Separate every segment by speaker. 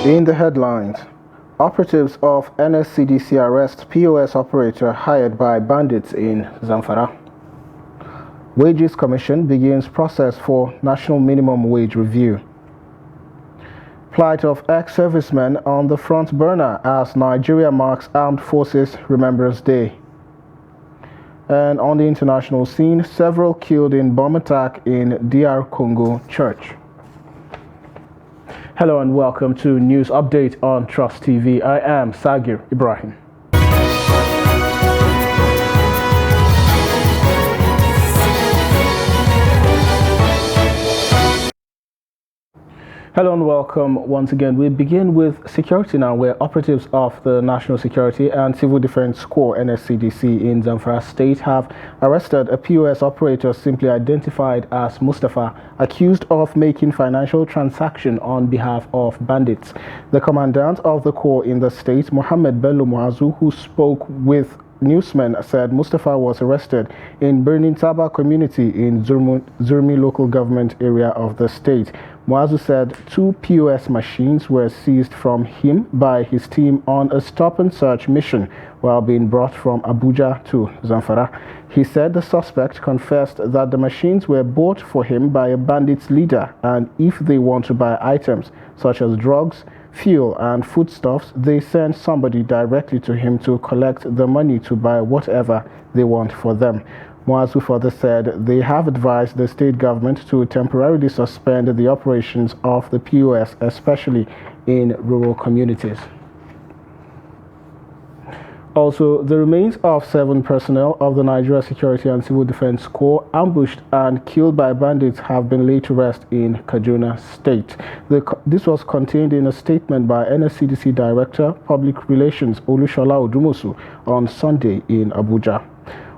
Speaker 1: In the headlines, operatives of NSCDC arrest POS operator hired by bandits in Zamfara. Wages Commission begins process for national minimum wage review. Plight of ex-servicemen on the front burner as Nigeria marks Armed Forces Remembrance Day. And on the international scene, several killed in bomb attack in DR Congo church. Hello and welcome to News Update on Trust TV. I am Sagir Ibrahim. Hello and welcome once again. We begin with security now, where operatives of the National Security and Civil Defense Corps NSCDC in Zamfara State have arrested a POS operator simply identified as Mustafa, accused of making financial transaction on behalf of bandits. The commandant of the corps in the state, Mohammed Bello Muazu, who spoke with newsmen, said Mustafa was arrested in Birnin Taba community in Zurmi local government area of the state. Muazu said 2 POS machines were seized from him by his team on a stop-and-search mission while being brought from Abuja to Zamfara. He said the suspect confessed that the machines were bought for him by a bandits leader, and if they want to buy items such as drugs, fuel and foodstuffs, they send somebody directly to him to collect the money to buy whatever they want for them. Muazu further said they have advised the state government to temporarily suspend the operations of the POS, especially in rural communities. Also, the remains of 7 personnel of the Nigeria Security and Civil Defense Corps ambushed and killed by bandits have been laid to rest in Kaduna State. This was contained in a statement by NSCDC Director Public Relations Olushola Odumosu on Sunday in Abuja.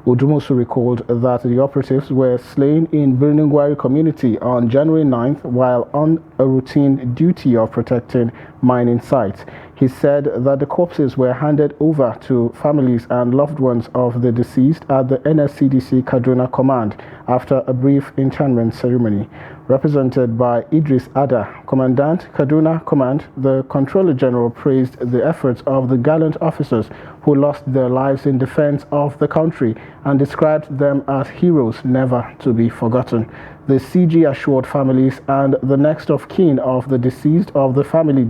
Speaker 1: Odumosu recalled that the operatives were slain in Birnin community on January 9th while on a routine duty of protecting mining sites. He said that the corpses were handed over to families and loved ones of the deceased at the NSCDC Kaduna Command after a brief interment ceremony. Represented by Idris Ada, Commandant Kaduna Command, the Controller General praised the efforts of the gallant officers who lost their lives in defense of the country and described them as heroes never to be forgotten. The CG assured families and the next of kin of the deceased of the family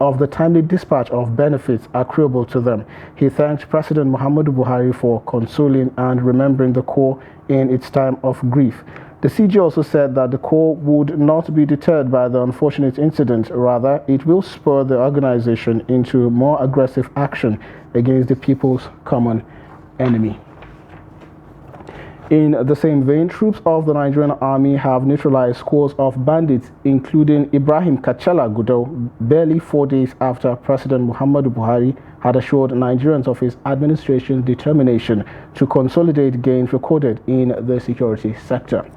Speaker 1: of the timely dispatch of benefits accruable to them. He thanked President Muhammadu Buhari for consoling and remembering the Corps in its time of grief. The CG also said that the Corps would not be deterred by the unfortunate incident. Rather, it will spur the organization into more aggressive action against the people's common enemy. In the same vein, troops of the Nigerian Army have neutralized scores of bandits, including Ibrahim Kachala Gudo, barely 4 days after President Muhammadu Buhari had assured Nigerians of his administration's determination to consolidate gains recorded in the security sector.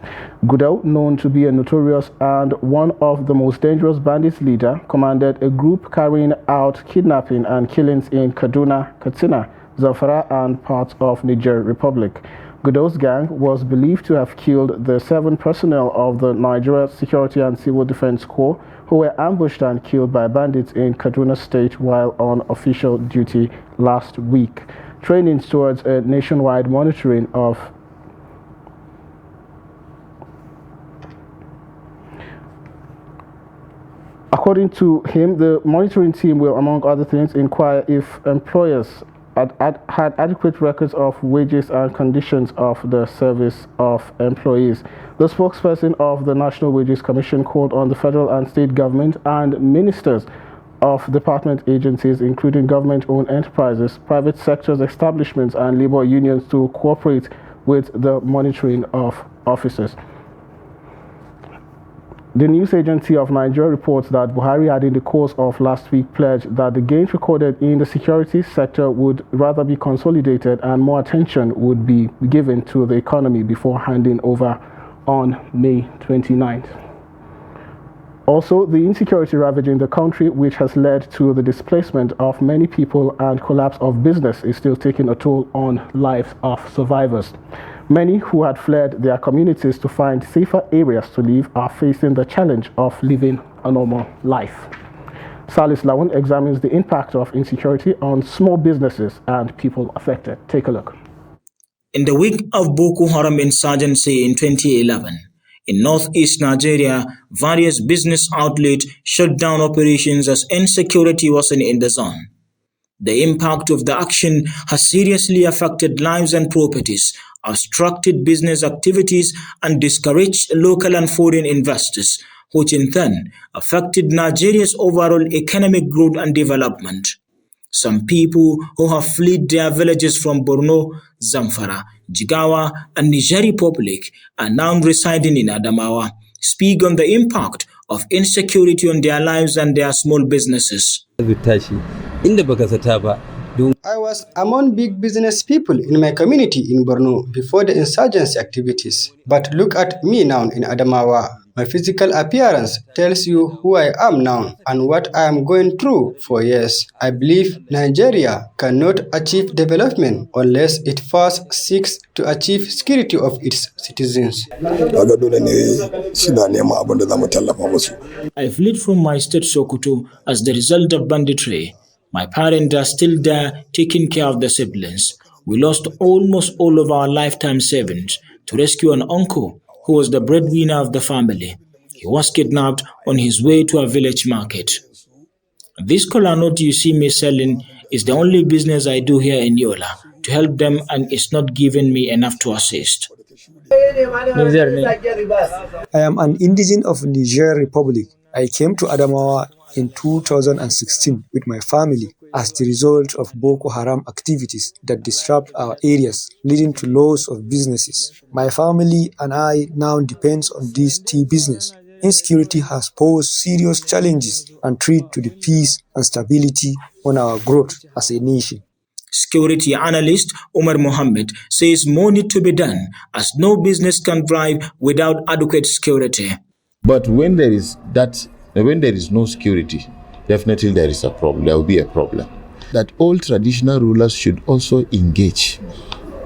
Speaker 1: Gudo, known to be a notorious and one of the most dangerous bandits leader, commanded a group carrying out kidnapping and killings in Kaduna, Katsina, Zamfara, and parts of Niger Republic. Gudo's gang was believed to have killed the 7 personnel of the Nigeria Security and Civil Defense Corps who were ambushed and killed by bandits in Kaduna State while on official duty last week. Training towards a nationwide monitoring of According to him, the monitoring team will, among other things, inquire if employers had adequate records of wages and conditions of the service of employees. The spokesperson of the National Wages Commission called on the federal and state government and ministers of department agencies, including government-owned enterprises, private sectors, establishments, and labor unions to cooperate with the monitoring of officers. The news agency of Nigeria reports that Buhari had in the course of last week pledged that the gains recorded in the security sector would rather be consolidated and more attention would be given to the economy before handing over on May 29th. Also, the insecurity ravaging the country, which has led to the displacement of many people and collapse of business, is still taking a toll on lives of survivors. Many who had fled their communities to find safer areas to live are facing the challenge of living a normal life. Salis Lawan examines the impact of insecurity on small businesses and people affected. Take a look.
Speaker 2: In the wake of Boko Haram insurgency in 2011, in northeast Nigeria, various business outlets shut down operations as insecurity worsened in the zone. The impact of the action has seriously affected lives and properties, obstructed business activities, and discouraged local and foreign investors, which in turn affected Nigeria's overall economic growth and development. Some people who have fled their villages from Borno, Zamfara, Jigawa, and Niger Republic are now residing in Adamawa, speak on the impact of insecurity on their lives and their small businesses.
Speaker 3: I was among big business people in my community in Borno before the insurgency activities. But look at me now in Adamawa. My physical appearance tells you who I am now and what I am going through for years. I believe Nigeria cannot achieve development unless it first seeks to achieve security of its citizens.
Speaker 2: I fled from my state Sokoto as the result of banditry. My parents are still there taking care of the siblings. We lost almost all of our lifetime savings to rescue an uncle who was the breadwinner of the family. He was kidnapped on his way to a village market. This kola nut you see me selling is the only business I do here in Yola to help them, and it's not giving me enough to assist.
Speaker 3: I am an indigen of Niger Republic. I came to Adamawa in 2016 with my family as the result of Boko Haram activities that disrupt our areas, leading to loss of businesses. My family and I now depend on this tea business. Insecurity has posed serious challenges and threat to the peace and stability on our growth as a nation.
Speaker 2: Security analyst Umar Mohammed says more need to be done as no business can thrive without adequate security.
Speaker 4: But when there is no security, definitely there is a problem. There will be a problem. That all traditional rulers should also engage,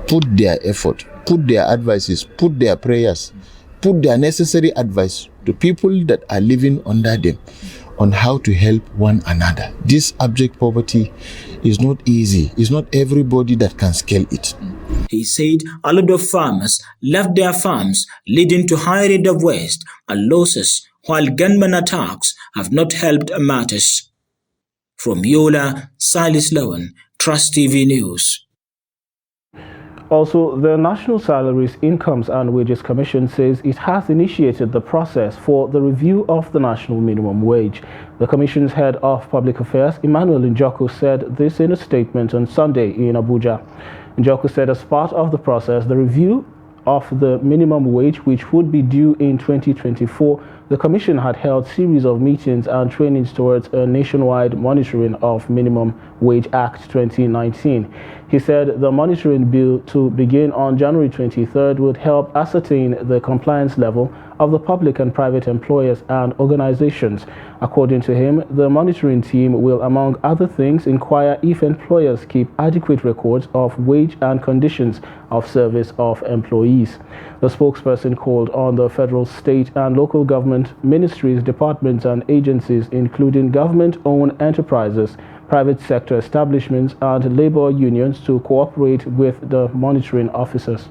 Speaker 4: put their effort, put their advices, put their prayers, put their necessary advice to people that are living under them on how to help one another. This abject poverty is not easy. It's not everybody that can scale it.
Speaker 2: He said a lot of farmers left their farms, leading to high rate of waste and losses, while gunman attacks have not helped matters. From Yola, Salis Lawan, Trust TV News.
Speaker 1: Also, the National Salaries, Incomes and Wages Commission says it has initiated the process for the review of the national minimum wage. The Commission's head of public affairs, Emmanuel Njoku, said this in a statement on Sunday in Abuja. Njoku said as part of the process, the review of the minimum wage, which would be due in 2024, the Commission had held a series of meetings and trainings towards a nationwide monitoring of Minimum Wage Act 2019. He said the monitoring bill to begin on January 23rd would help ascertain the compliance level of the public and private employers and organizations. According to him, the monitoring team will, among other things, inquire if employers keep adequate records of wage and conditions of service of employees. The spokesperson called on the federal, state, and local government ministries, departments, and agencies, including government-owned enterprises, private sector establishments, and labor unions to cooperate with the monitoring officers.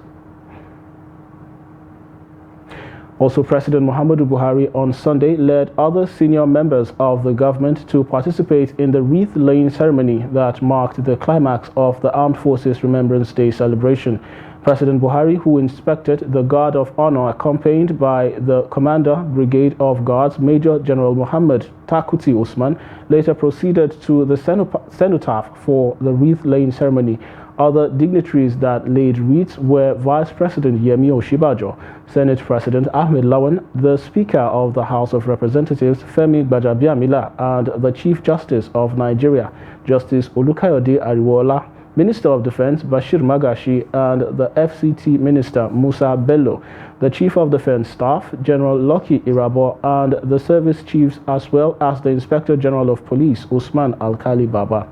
Speaker 1: Also, President Muhammadu Buhari on Sunday led other senior members of the government to participate in the wreath-laying ceremony that marked the climax of the Armed Forces Remembrance Day celebration. President Buhari, who inspected the Guard of Honor accompanied by the Commander, Brigade of Guards, Major General Muhammad Takuti Usman, later proceeded to the cenotaph for the wreath-laying ceremony. Other dignitaries that laid wreaths were Vice President Yemi Oshibajo, Senate President Ahmed Lawan, the Speaker of the House of Representatives Femi Gbajabiamila, and the Chief Justice of Nigeria, Justice Olukayode Ariwola, Minister of Defense Bashir Magashi, and the FCT Minister Musa Bello, the Chief of Defense Staff General Lucky Irabo, and the service chiefs, as well as the Inspector General of Police Usman Alkali Baba.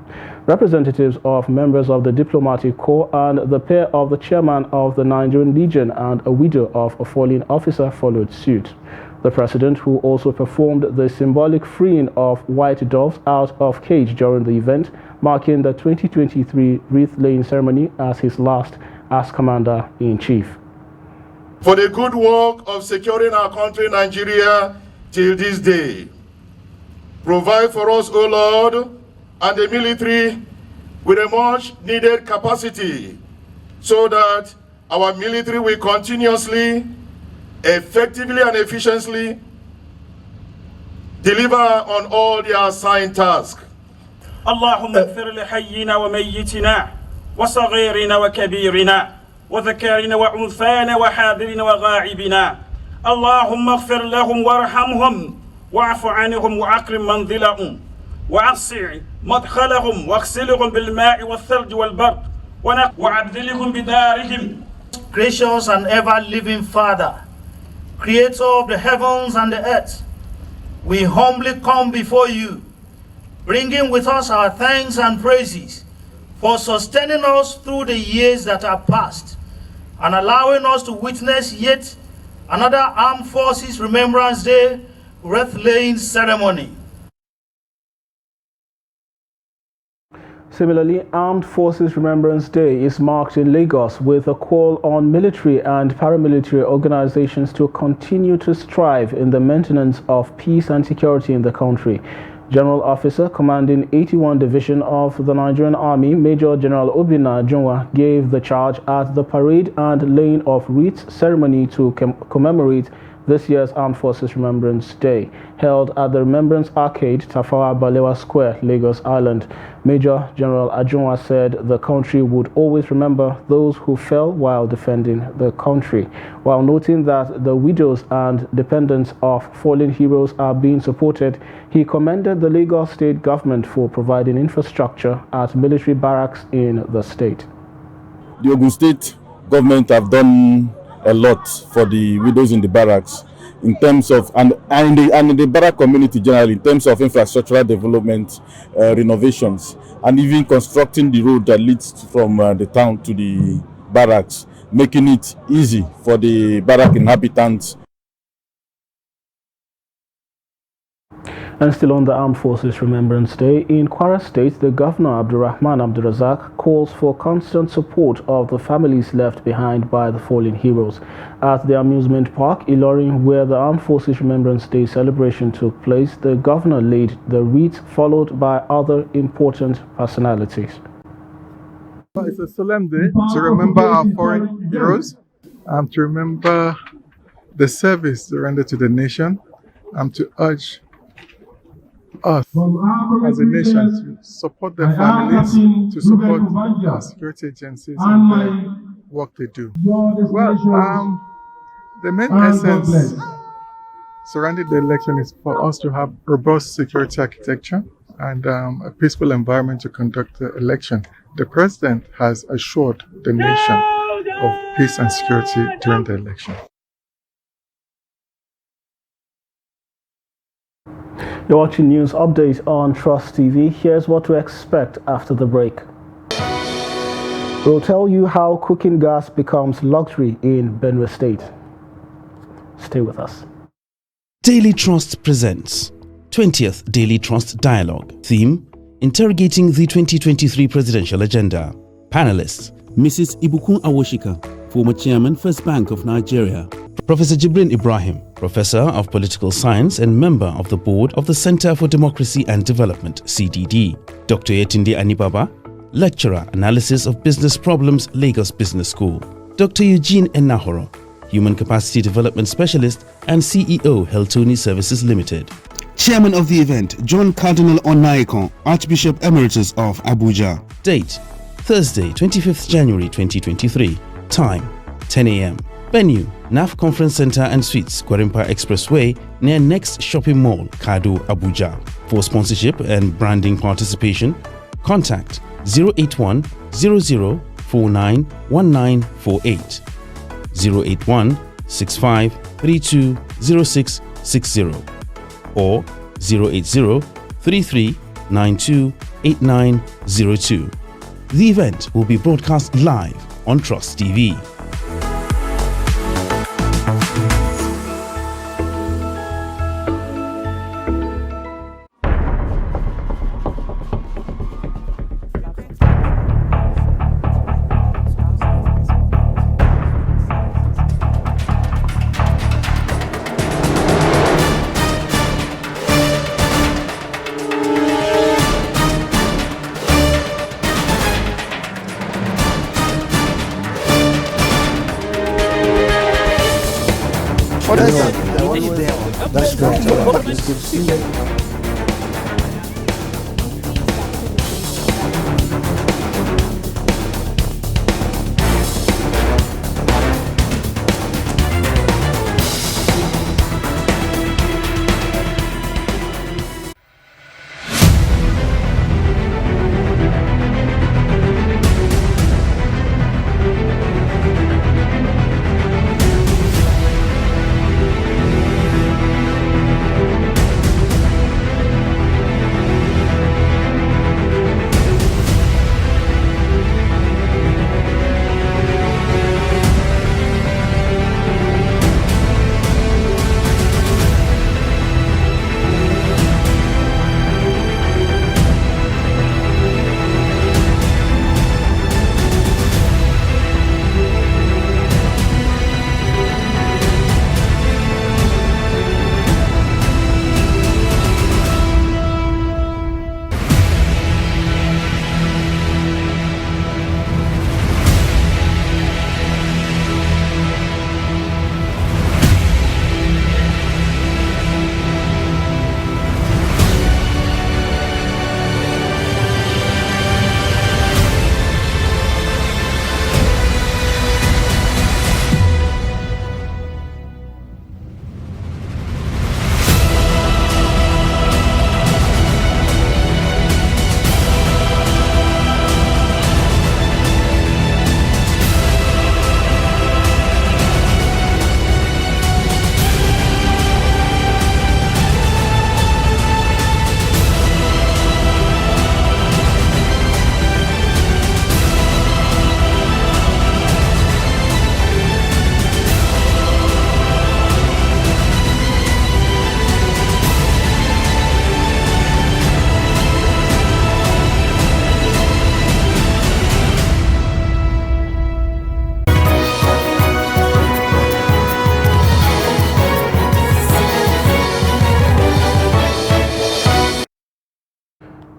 Speaker 1: Representatives of members of the Diplomatic Corps and the pair of the chairman of the Nigerian Legion and a widow of a fallen officer followed suit. The president, who also performed the symbolic freeing of white doves out of cage during the event, marking the 2023 wreath-laying ceremony as his last as Commander-in-Chief.
Speaker 5: For the good work of securing our country, Nigeria, till this day. Provide for us, O Lord, and the military with a much needed capacity so that our military will continuously, effectively and efficiently deliver on all their assigned tasks.
Speaker 6: اللهم اغفر لحينا وميتنا وصغيرنا وكبيرنا وذكرنا وأنثانا وحاضرنا وغائبنا اللهم اغفر لهم وارحمهم واعف عنهم وأكرم منزلهم وأسع مدخلهم واغسلهم بالماء والثلج والبرد وعدلهم بدارهم.
Speaker 7: Gracious and ever-living Father, Creator of the heavens and the earth, we humbly come before you, bringing with us our thanks and praises for sustaining us through the years that are past and allowing us to witness yet another Armed Forces Remembrance Day wreath-laying ceremony.
Speaker 1: Similarly, Armed Forces Remembrance Day is marked in Lagos with a call on military and paramilitary organizations to continue to strive in the maintenance of peace and security in the country. General Officer commanding 81 Division of the Nigerian Army, Major General Obinna Junwa, gave the charge at the parade and laying of wreaths ceremony to commemorate this year's Armed Forces Remembrance Day, held at the Remembrance Arcade, Tafawa Balewa Square, Lagos Island. Major General Ajunwa said the country would always remember those who fell while defending the country, while noting that the widows and dependents of fallen heroes are being supported. He commended the Lagos state government for providing infrastructure at military barracks in the state.
Speaker 8: The Ogun State government have done a lot for the widows in the barracks in terms of and in the barrack community generally in terms of infrastructural development, renovations, and even constructing the road that leads from the town to the barracks, making it easy for the barrack inhabitants.
Speaker 1: And still on the Armed Forces Remembrance Day, in Kwara State, the Governor Abdulrahman Abdulrazak calls for constant support of the families left behind by the fallen heroes. At the amusement park, Ilorin, where the Armed Forces Remembrance Day celebration took place, the Governor laid the wreath followed by other important personalities.
Speaker 9: It's a solemn day to remember our fallen heroes, to remember the service they rendered to the nation, and to urge us as a nation to support their families, to support our security agencies and the work they do. Well, the main essence surrounding the election is for us to have robust security architecture and a peaceful environment to conduct the election. The president has assured the nation of peace and security during the election.
Speaker 1: You're watching News Update on Trust TV. Here's what to expect after the break. We'll tell you how cooking gas becomes luxury in Benue State. Stay with us.
Speaker 10: Daily Trust presents 20th Daily Trust Dialogue. Theme: Interrogating the 2023 Presidential Agenda. Panelists:
Speaker 11: Mrs. Ibukun Awoshika, former Chairman, First Bank of Nigeria.
Speaker 10: Professor Jibrin Ibrahim, Professor of Political Science and member of the Board of the Center for Democracy and Development, CDD. Dr. Yetunde Anibaba, Lecturer, Analysis of Business Problems, Lagos Business School. Dr. Eugene Enahoro, Human Capacity Development Specialist and CEO, Heltoni Services Limited.
Speaker 11: Chairman of the event, John Cardinal Onaikon, Archbishop Emeritus of Abuja.
Speaker 10: Date: Thursday, 25th January 2023. Time: 10 a.m. Venue: NAF Conference Center and Suites, Gwarimpa Expressway, near Next Shopping Mall, Kado, Abuja. For sponsorship and branding participation, contact 081 00 49 1948, 081 65 32 0660, or 080 33 92 8902. The event will be broadcast live on Trust TV.
Speaker 3: That's great.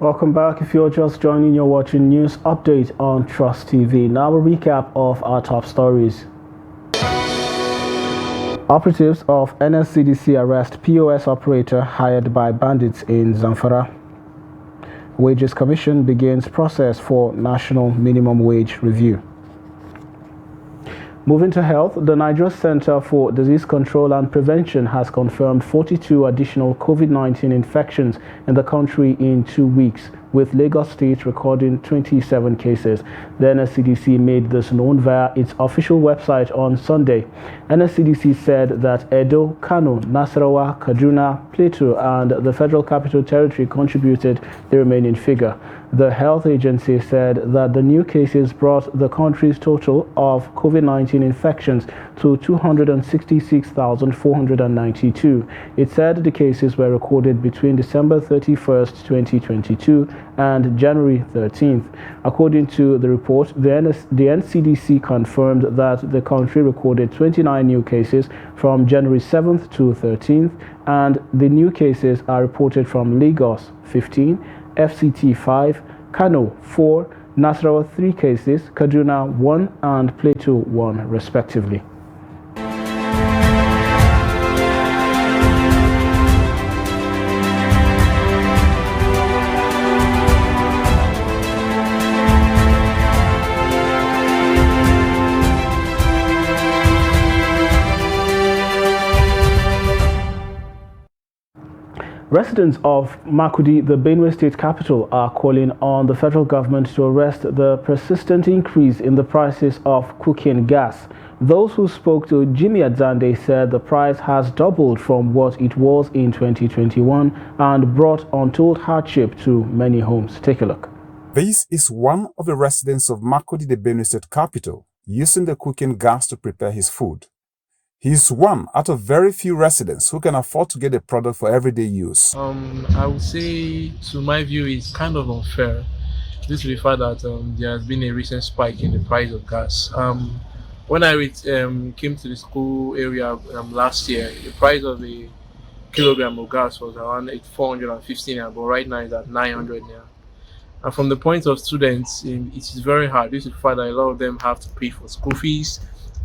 Speaker 1: Welcome back. If you're just joining, you're watching News Update on Trust TV. Now a recap of our top stories. Operatives of NSCDC arrest POS operator hired by bandits in Zamfara. Wages Commission begins process for National Minimum Wage Review. Moving to health, the Nigeria Center for Disease Control and Prevention has confirmed 42 additional COVID-19 infections in the country in 2 weeks, with Lagos State recording 27 cases. The NSCDC made this known via its official website on Sunday. NSCDC said that Edo, Kano, Nasarawa, Kaduna, Plateau, and the Federal Capital Territory contributed the remaining figure. The health agency said that the new cases brought the country's total of COVID-19 infections to 266,492. It said the cases were recorded between December 31st, 2022 and January 13th. According to the report, the NCDC confirmed that the country recorded 29 new cases from January 7th to 13th, and the new cases are reported from Lagos 15, FCT 5, Kano 4, Nasarawa 3 cases, Kaduna 1, and Plateau 1 respectively. Residents of Makurdi, the Benue State capital, are calling on the federal government to arrest the persistent increase in the prices of cooking gas. Those who spoke to Jimmy Adzande said the price has doubled from what it was in 2021 and brought untold hardship to many homes. Take a look.
Speaker 12: This is one of the residents of Makurdi, the Benue State capital, using the cooking gas to prepare his food. He is one out of very few residents who can afford to get a product for everyday use.
Speaker 13: I would say, to my view, it's kind of unfair due to the fact that there has been a recent spike in the price of gas. When I came to the school area last year, the price of a kilogram of gas was around 415 naira, but right now it's at 900 naira. And from the point of students, it is very hard due to the fact that a lot of them have to pay for school fees,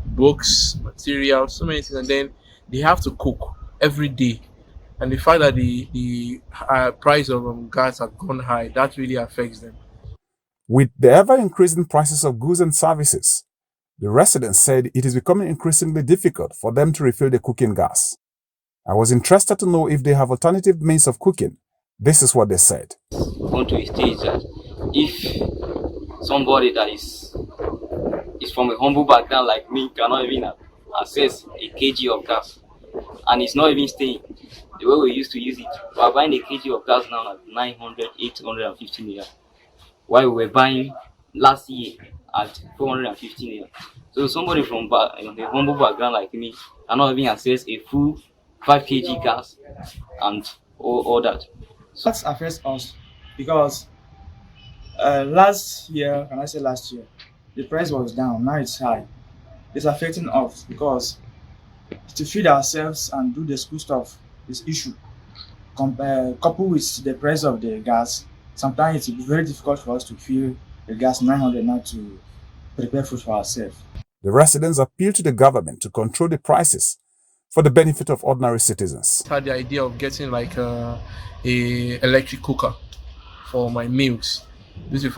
Speaker 13: books, materials, so many things, and then they have to cook every day. And the fact that the price of gas has gone high, that really affects them.
Speaker 12: With the ever-increasing prices of goods and services, the residents said it is becoming increasingly difficult for them to refill the cooking gas. I was interested to know if they have alternative means of cooking. This is what they said.
Speaker 14: Going to a stage that if somebody that is from a humble background like me cannot even access a kg of gas, and it's not even staying the way we used to use it. We are buying a kg of gas now at 900, 850 naira, while we were buying last year at 450 naira. So somebody from a humble background like me cannot even access a full 5 kg gas and all that.
Speaker 15: So that affects us because last year, the price was down, now it's high. It's affecting us because to feed ourselves and do the school stuff is issue. Coupled with the price of the gas, sometimes it's very difficult for us to fill the gas 900 now to prepare food for ourselves.
Speaker 12: The residents appeal to the government to control the prices for the benefit of ordinary citizens.
Speaker 13: I had the idea of getting like a electric cooker for my meals. This is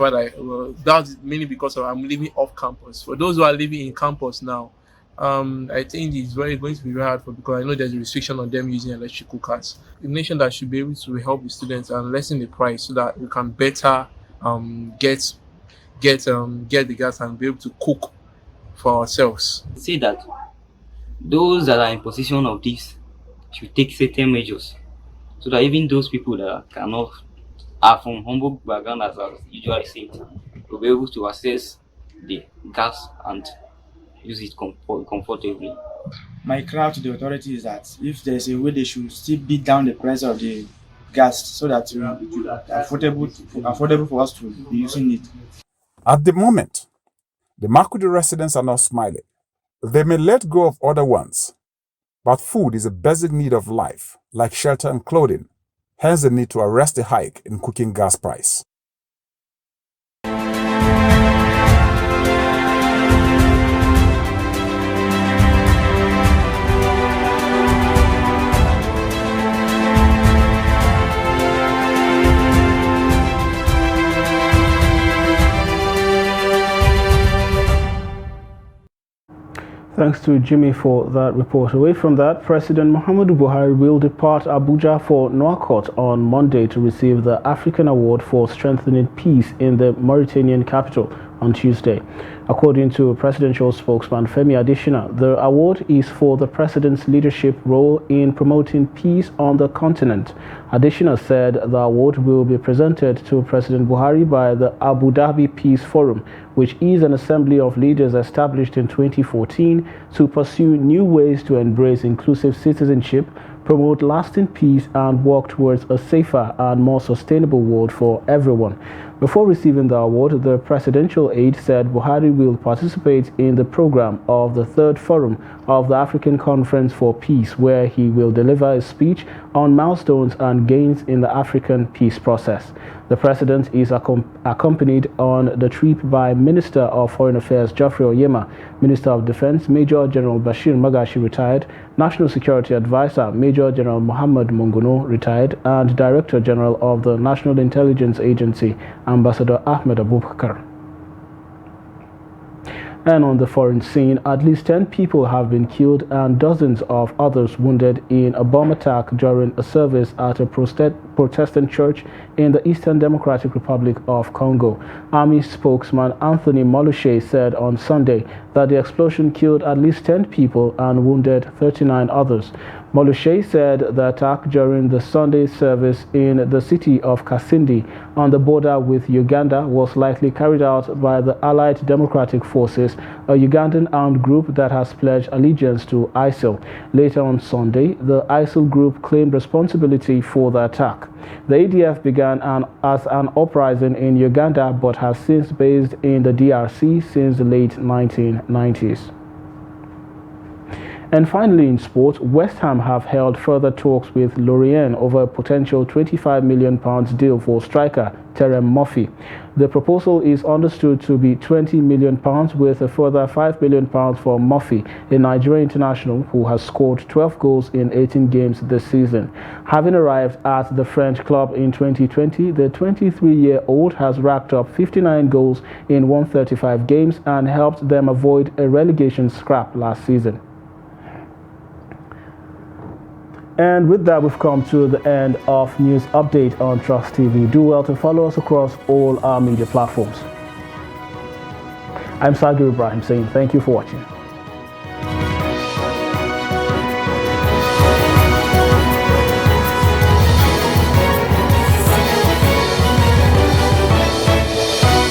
Speaker 13: that's mainly because I'm living off campus. For those who are living in campus now, I think it's going to be very hard because I know there's a restriction on them using electric cookers. The nation that should be able to help the students and lessen the price so that we can better get the gas and be able to cook for ourselves.
Speaker 14: Say that those that are in position of this should take certain measures so that even those people that are from humble background, as I usually say, will be able to access the gas and use it comfortably.
Speaker 15: My cry to the authorities is that if there's a way, they should still beat down the price of the gas so that it will be affordable for us to be using it.
Speaker 12: At the moment, the Makurdi residents are not smiling. They may let go of other ones, but food is a basic need of life, like shelter and clothing. Hence the need to arrest the hike in cooking gas price.
Speaker 1: Thanks to Jimmy for that report. Away from that, President Muhammadu Buhari will depart Abuja for Nouakchott on Monday to receive the African Award for Strengthening Peace in the Mauritanian capital on Tuesday. According to presidential spokesman Femi Adesina, the award is for the president's leadership role in promoting peace on the continent. Adesina said the award will be presented to President Buhari by the Abu Dhabi Peace Forum, which is an assembly of leaders established in 2014 to pursue new ways to embrace inclusive citizenship, promote lasting peace, and work towards a safer and more sustainable world for everyone. Before receiving the award, the presidential aide said Buhari will participate in the program of the third forum of the African Conference for Peace, where he will deliver a speech on milestones and gains in the African peace process. The president is accompanied on the trip by Minister of Foreign Affairs Geoffrey Oyema, Minister of Defense Major General Bashir Magashi, retired, National Security Advisor Major General Muhammad Monguno, retired, and Director General of the National Intelligence Agency, Ambassador Ahmed Abubakar. And on the foreign scene, at least 10 people have been killed and dozens of others wounded in a bomb attack during a service at a Protestant church in the Eastern Democratic Republic of Congo. Army spokesman Anthony Molushe said on Sunday that the explosion killed at least 10 people and wounded 39 others. Molushe said the attack during the Sunday service in the city of Kasindi on the border with Uganda was likely carried out by the Allied Democratic Forces, a Ugandan armed group that has pledged allegiance to ISIL. Later on Sunday, the ISIL group claimed responsibility for the attack. The ADF began as an uprising in Uganda but has since based in the DRC since the late 1990s. And finally, in sports, West Ham have held further talks with Lorient over a potential £25 million deal for striker Terem Murphy. The proposal is understood to be £20 million with a further £5 million for Murphy, a Nigerian international who has scored 12 goals in 18 games this season. Having arrived at the French club in 2020, the 23-year-old has racked up 59 goals in 135 games and helped them avoid a relegation scrap last season. And with that, we've come to the end of News Update on Trust TV. Do well to follow us across all our media platforms. I'm Sagir Ibrahim saying thank you for watching.